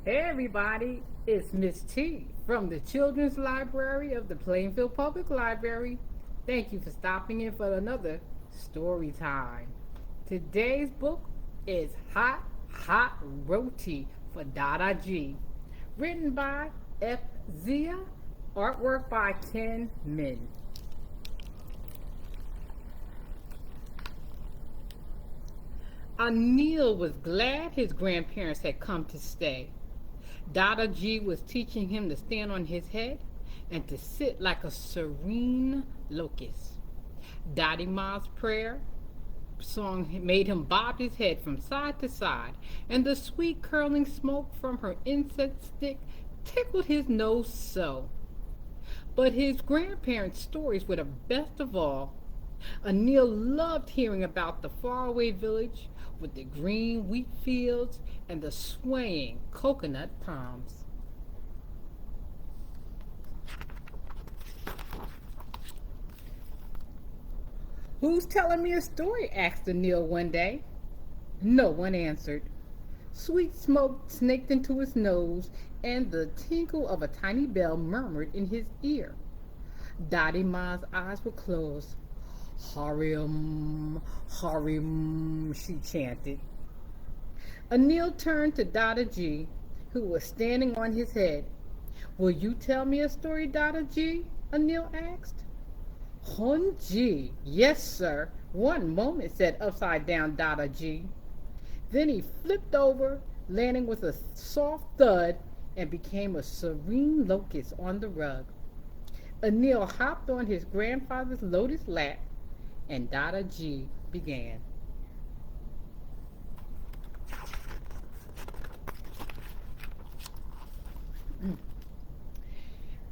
Hey everybody, it's Miss T from the Children's Library of the Plainfield Public Library. Thank you for stopping in for another story time. Today's book is Hot Hot Roti for Dada-ji, written by F. Zia, artwork by Ken Min. Anil was glad his grandparents had come to stay. Dada-ji was teaching him to stand on his head and to sit like a serene locust. Dadima's prayer song made him bob his head from side to side, and the sweet curling smoke from her incense stick tickled his nose so. But his grandparents' stories were the best of all. Anil loved hearing about the faraway village with the green wheat fields and the swaying coconut palms. Who's telling me a story? Asked Anil one day. No one answered. Sweet smoke snaked into his nose, and the tinkle of a tiny bell murmured in his ear. Dadima's eyes were closed. Harim, Harim, she chanted. Anil turned to Dada-ji, who was standing on his head. Will you tell me a story, Dada-ji? Anil asked. Hunji, yes, sir. One moment, said upside down Dada-ji. Then he flipped over, landing with a soft thud, and became a serene locust on the rug. Anil hopped on his grandfather's lotus lap, and Dada-ji began.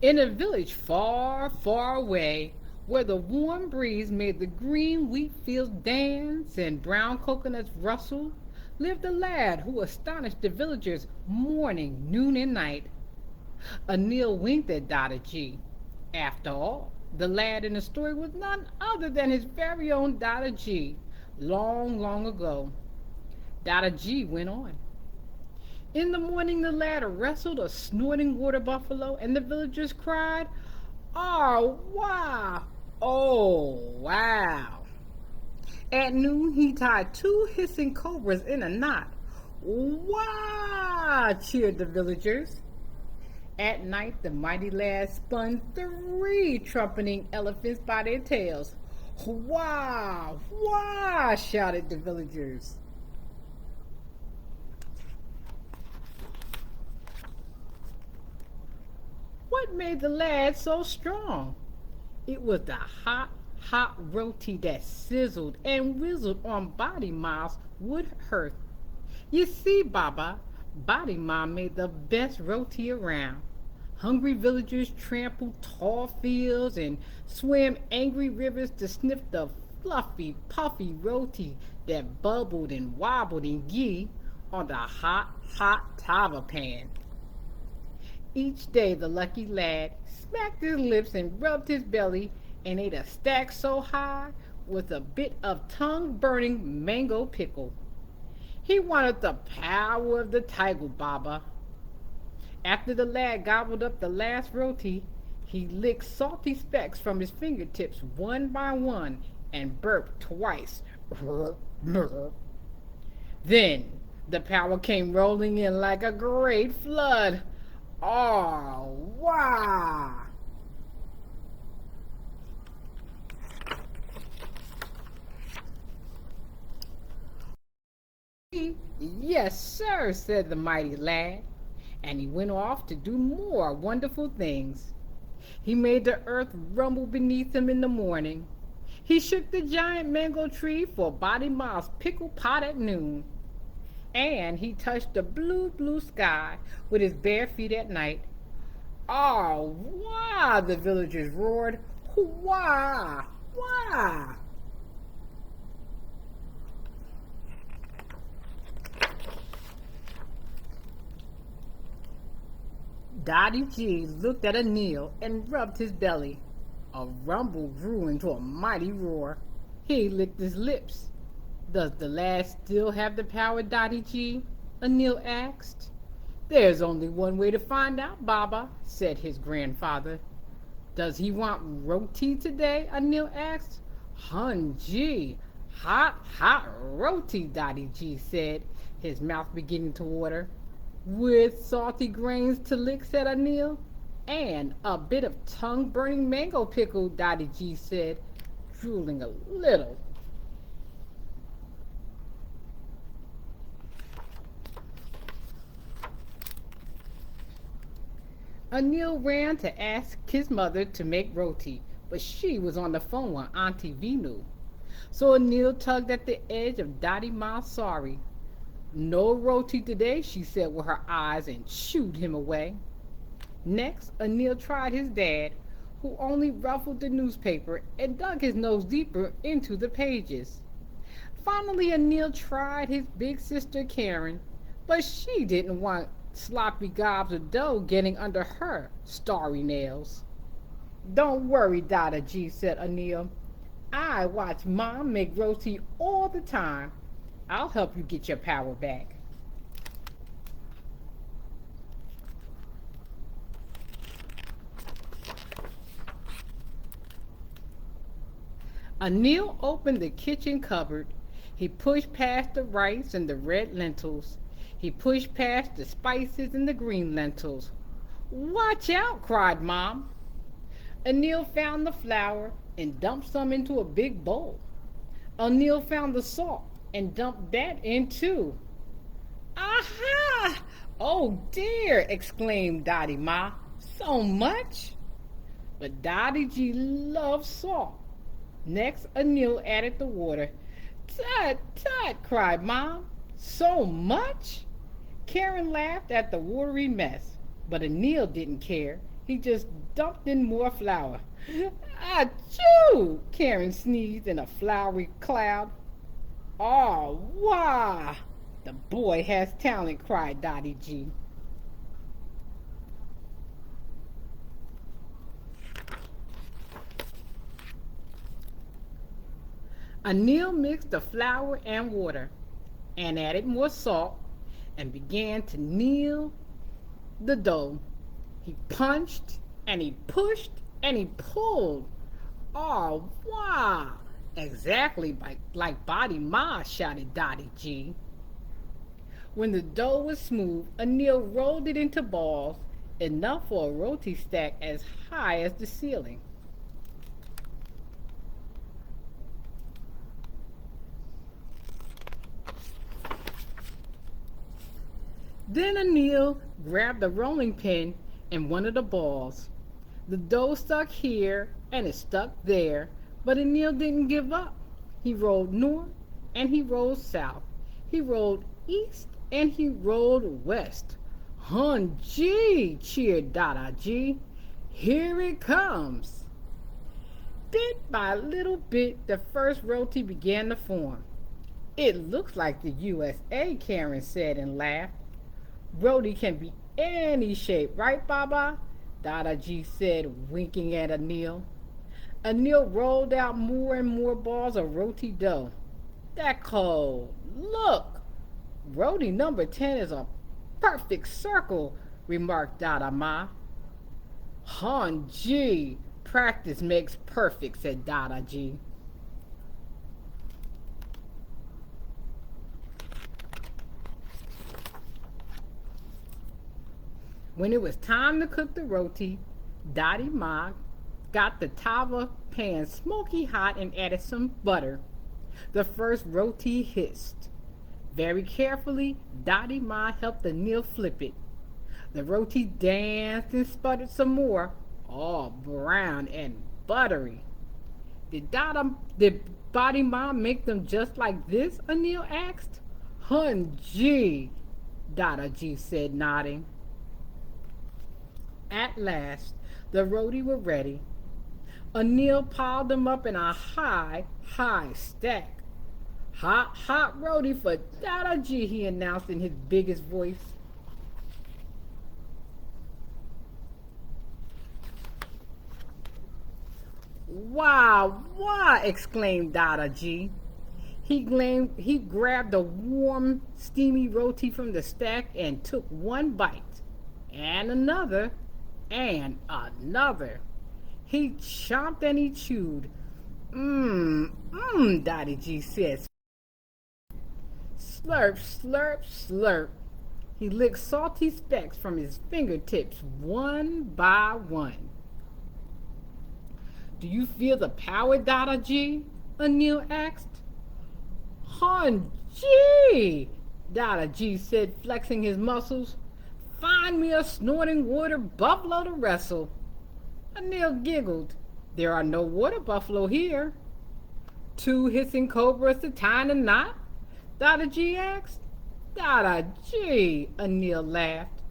In a village far, far away, where the warm breeze made the green wheat fields dance and brown coconuts rustle, lived a lad who astonished the villagers morning, noon, and night. Anil winked at Dada-ji. After all, the lad in the story was none other than his very own Dada-ji, long, long ago. Dada-ji went on. In the morning, the lad wrestled a snorting water buffalo, and the villagers cried, "Oh, wow! Oh, wow!" At noon, he tied two hissing cobras in a knot. "Wow!" cheered the villagers. At night, the mighty lad spun three trumpeting elephants by their tails. "Wah! Wah!" shouted the villagers. What made the lad so strong? It was the hot, hot roti that sizzled and whizzled on Body Ma's wood hearth. You see, Baba, Body Ma made the best roti around. Hungry villagers trampled tall fields and swam angry rivers to sniff the fluffy, puffy roti that bubbled and wobbled in ghee on the hot, hot tava pan. Each day the lucky lad smacked his lips and rubbed his belly and ate a stack so high with a bit of tongue-burning mango pickle. He wanted the power of the tiger, Baba. After the lad gobbled up the last roti, he licked salty specks from his fingertips one by one and burped twice. Then the power came rolling in like a great flood. Oh, wow! Yes, sir, said the mighty lad, and he went off to do more wonderful things. He made the earth rumble beneath him in the morning. He shook the giant mango tree for Body Ma's pickle pot at noon. And he touched the blue, blue sky with his bare feet at night. Oh, wah! The villagers roared. Wah! Wah! Dada-ji looked at Anil and rubbed his belly. A rumble grew into a mighty roar. He licked his lips. Does the lad still have the power, Dada-ji? Anil asked. There's only one way to find out, Baba, said his grandfather. Does he want roti today? Anil asked. Hunji, hot roti, Dada-ji said, his mouth beginning to water. With salty grains to lick, said Anil. And a bit of tongue-burning mango pickle, Dada-ji said, drooling a little. Anil ran to ask his mother to make roti, but she was on the phone with Auntie Vinu. So Anil tugged at the edge of Dottie Ma's sari. No roti today, she said with her eyes, and shooed him away. Next, Anil tried his dad, who only ruffled the newspaper and dug his nose deeper into the pages. Finally, Anil tried his big sister Karen, but she didn't want sloppy gobs of dough getting under her starry nails. Don't worry, Dada-ji, said Anil. I watch Mom make roti all the time. I'll help you get your power back. Anil opened the kitchen cupboard. He pushed past the rice and the red lentils. He pushed past the spices and the green lentils. Watch out, cried Mom. Anil found the flour and dumped some into a big bowl. Anil found the salt and dumped that in too. Aha! Oh dear, exclaimed Dottie Ma. So much? But Dada-ji loved salt. Next, Anil added the water. Tut, tut, cried Mom. So much? Karen laughed at the watery mess, but Anil didn't care. He just dumped in more flour. Achoo! Karen sneezed in a floury cloud. Oh, wah! The boy has talent, cried Dada-ji. Anil mixed the flour and water and added more salt and began to knead the dough. He punched and he pushed and he pulled. Oh, wow! Exactly like Body Ma, shouted Dada-ji. When the dough was smooth, Anil rolled it into balls, enough for a roti stack as high as the ceiling. Then Anil grabbed a rolling pin and one of the balls. The dough stuck here and it stuck there, but Anil didn't give up. He rolled north and he rolled south. He rolled east and he rolled west. Hun-gee, cheered Dada-ji. Here it comes. Bit by little bit, the first roti began to form. It looks like the USA, Karen said and laughed. Roti can be any shape, right, Baba? Dada-ji said, winking at Anil. Anil rolled out more and more balls of roti dough. That cold. Look! Roti number 10 is a perfect circle, remarked Dada Ma. Han-gee, practice makes perfect, said Dada-ji. When it was time to cook the roti, Dottie Ma got the tava pan smoky hot and added some butter. The first roti hissed. Very carefully, Dottie Ma helped Anil flip it. The roti danced and sputtered some more, all brown and buttery. Did Dottie Ma make them just like this? Anil asked. Hun-gee, Dada-ji said, nodding. At last, the roti were ready. Anil piled them up in a high stack. Hot roti for Dada-ji, he announced in his biggest voice. Wow, exclaimed Dada-ji. He grabbed a warm, steamy roti from the stack and took one bite, and another, and another. He chomped and he chewed. Dada-ji said. Slurp, slurp, slurp. He licked salty specks from his fingertips one by one. Do you feel the power, Dada-ji? Anil asked. Gee, Dada-ji said, flexing his muscles. Find me a snorting water buffalo to wrestle. Anil giggled. There are no water buffalo here. Two hissing cobras to tie in a knot? Dada-ji asked. Dada-ji, Anil laughed.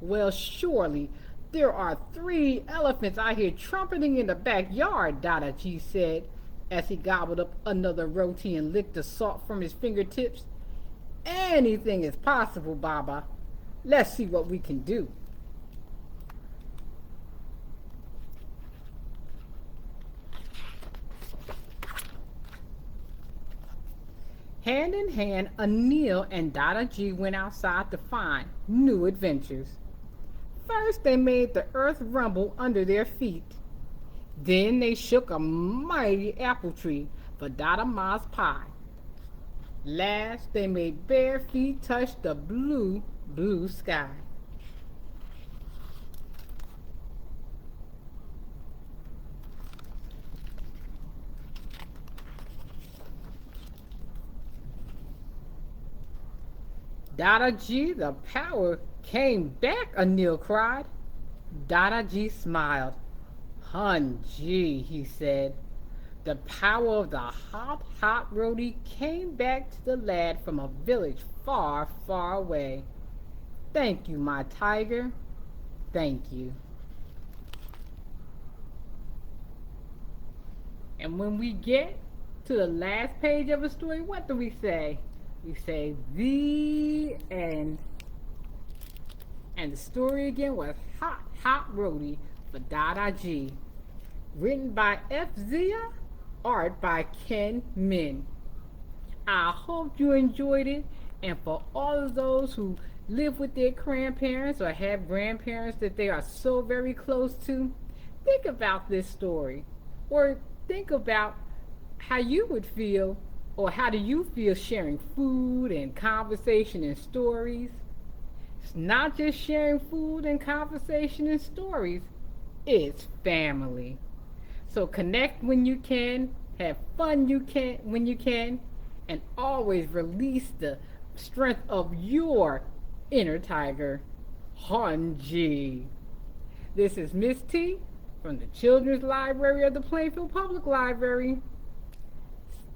Well, surely there are 3 elephants I hear trumpeting in the backyard, Dada-ji said, as he gobbled up another roti and licked the salt from his fingertips. Anything is possible, Baba. Let's see what we can do. Hand in hand, Anil and Dada-ji went outside to find new adventures. First, they made the earth rumble under their feet. Then they shook a mighty apple tree for Dada Ma's pie. Last, they made bare feet touch the blue, blue sky. Dada-ji, the power came back, Anil cried. Dada-ji smiled. Ji, he said. The power of the hot, hot roti came back to the lad from a village far, far away. Thank you, my tiger. Thank you. And when we get to the last page of a story, what do we say? We say the end. And the story again was Hot, Hot Roti for Dada-ji. Written by F. Zia, art by Ken Min. I hope you enjoyed it, and for all of those who live with their grandparents or have grandparents that they are so very close to, think about this story, or think about how you would feel, or how do you feel sharing food and conversation and stories. It's not just sharing food and conversation and stories, it's family. So connect when you can, have fun when you can, and always release the strength of your inner tiger, Ji. This is Miss T from the Children's Library of the Plainfield Public Library.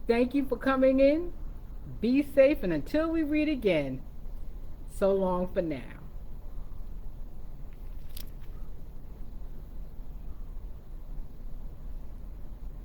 Thank you for coming in. Be safe, and until we read again, so long for now.